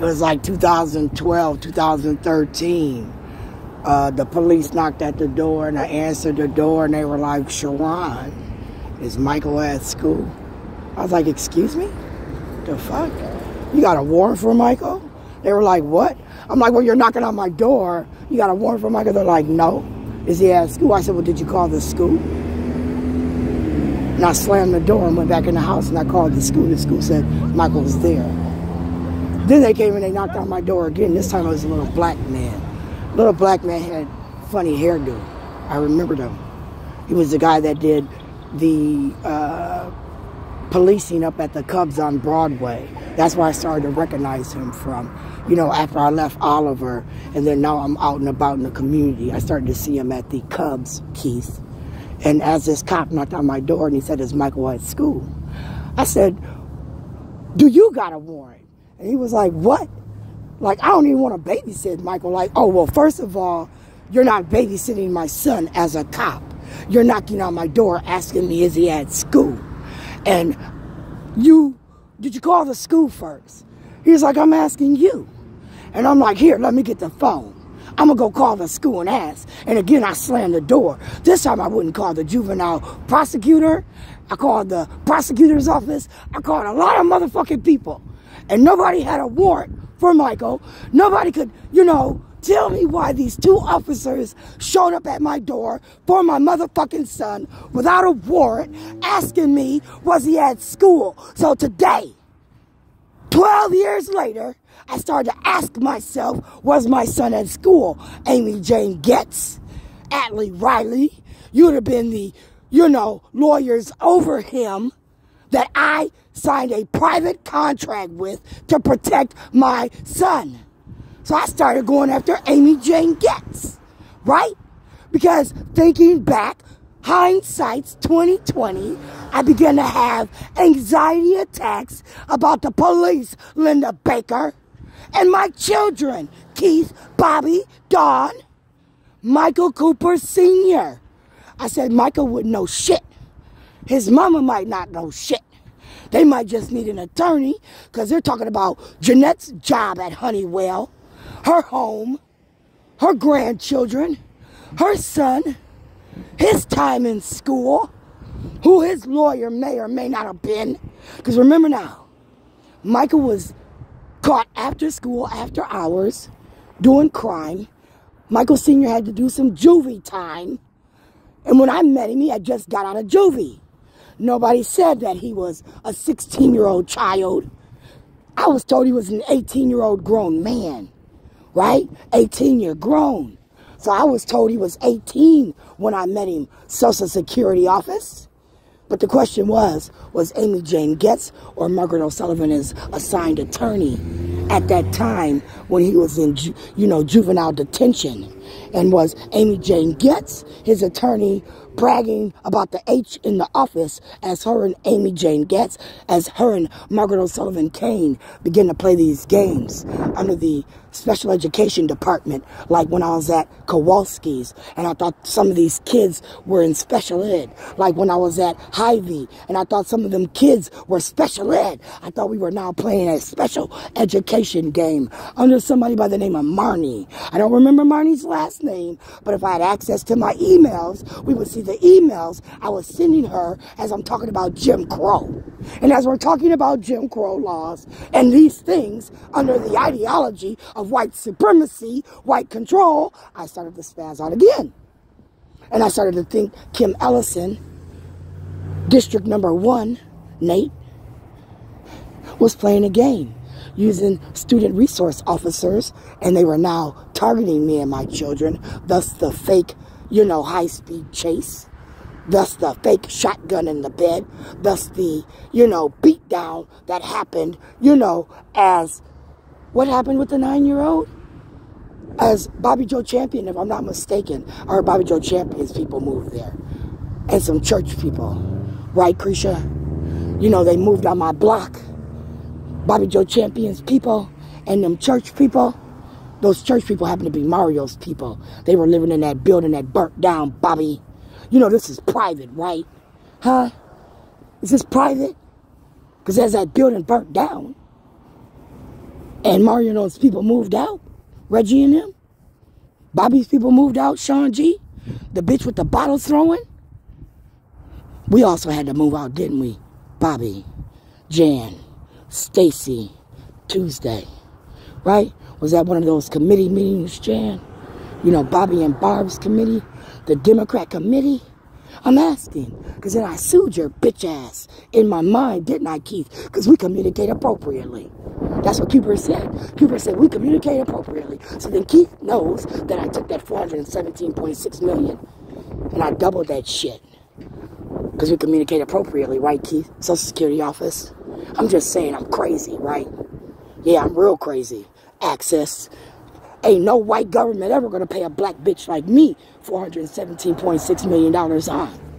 It was like 2012, 2013. The police knocked at the door, and I answered the door, and they were like, "Sharon, is Michael at school?" I was like, "Excuse me? The fuck? You got a warrant for Michael?" They were like, "What?" I'm like, "Well, you're knocking on my door. You got a warrant for Michael?" They're like, "No." "Is he at school?" I said, "Well, did you call the school?" And I slammed the door and went back in the house, and I called the school. The school said Michael was there. Then they came and they knocked on my door again. This time it was a little black man. Little black man had funny hairdo. I remembered him. He was the guy that did the policing up at the Cubs on Broadway. That's where I started to recognize him from. You know, after I left Oliver, and then now I'm out and about in the community, I started to see him at the Cubs, Keith. And as this cop knocked on my door and he said, "Is Michael at school?" I said, "Do you got a warrant?" And he was like, "What?" Like, I don't even want to babysit Michael. Like, oh, well, first of all, you're not babysitting my son as a cop. You're knocking on my door asking me, is he at school? And did you call the school first? He's like, "I'm asking you." And I'm like, "Here, let me get the phone. I'm going to go call the school and ask." And again, I slammed the door. This time I wouldn't call the juvenile prosecutor. I called the prosecutor's office. I called a lot of motherfucking people. And nobody had a warrant for Michael. Nobody could, tell me why these two officers showed up at my door for my motherfucking son without a warrant, asking me, was he at school? So today, 12 years later, I started to ask myself, was my son at school? Amy Jane Getz, Atlee Riley, you would have been the, lawyers over him that I signed a private contract with to protect my son. So I started going after Amy Jane Getz, right? Because thinking back, hindsight's 2020, I began to have anxiety attacks about the police, Linda Baker, and my children, Keith, Bobby, Dawn, Michael Cooper Sr. I said Michael wouldn't know shit. His mama might not know shit. They might just need an attorney because they're talking about Jeanette's job at Honeywell, her home, her grandchildren, her son, his time in school, who his lawyer may or may not have been. Because remember now, Michael was caught after school, after hours, doing crime. Michael Sr. had to do some juvie time. And when I met him, he had just got out of juvie. Nobody said that he was a 16-year-old child. I was told he was an 18-year-old grown man, right? 18-year grown. So I was told he was 18 when I met him, Social Security office. But the question was Amy Jane Getz or Margaret O'Sullivan his assigned attorney at that time when he was in, juvenile detention? And was Amy Jane Getz, his attorney, bragging about the H in the office as her and Amy Jane Getz, as her and Margaret O'Sullivan Kane began to play these games under the special education department, like when I was at Kowalski's and I thought some of these kids were in special ed, like when I was at Hy-Vee and I thought some of them kids were special ed. I thought we were now playing a special education game under somebody by the name of Marnie. I don't remember Marnie's last name, but if I had access to my emails, we would see the emails I was sending her as I'm talking about Jim Crow. And as we're talking about Jim Crow laws and these things under the ideology of white supremacy, white control, I started to spaz out again. And I started to think Kim Ellison, District Number 1, Nate, was playing a game using student resource officers, and they were now targeting me and my children, thus the fake, high-speed chase, thus the fake shotgun in the bed, thus the, beatdown that happened, as what happened with the 9-year-old? As Bobby Joe Champion, if I'm not mistaken, or Bobby Joe Champion's people moved there. And some church people. Right, Krisha? They moved on my block. Bobby Joe Champion's people and them church people. Those church people happen to be Mario's people. They were living in that building that burnt down, Bobby. This is private, right? Huh? Is this private? Because as that building burnt down, And Mario and those people moved out. Reggie and them. Bobby's people moved out. Sean G. The bitch with the bottle throwing. We also had to move out, didn't we? Bobby, Jan, Stacy, Tuesday. Right? Was that one of those committee meetings, Jan? You know, Bobby and Barb's committee? The Democrat committee? I'm asking. Because then I sued your bitch ass. In my mind, didn't I, Keith? Because we communicate appropriately. That's what Cooper said. Cooper said we communicate appropriately. So then Keith knows that I took that $417.6 million and I doubled that shit. Because we communicate appropriately, right, Keith? Social Security office. I'm just saying I'm crazy, right? Yeah, I'm real crazy. Access. Ain't no white government ever going to pay a black bitch like me $417.6 million on.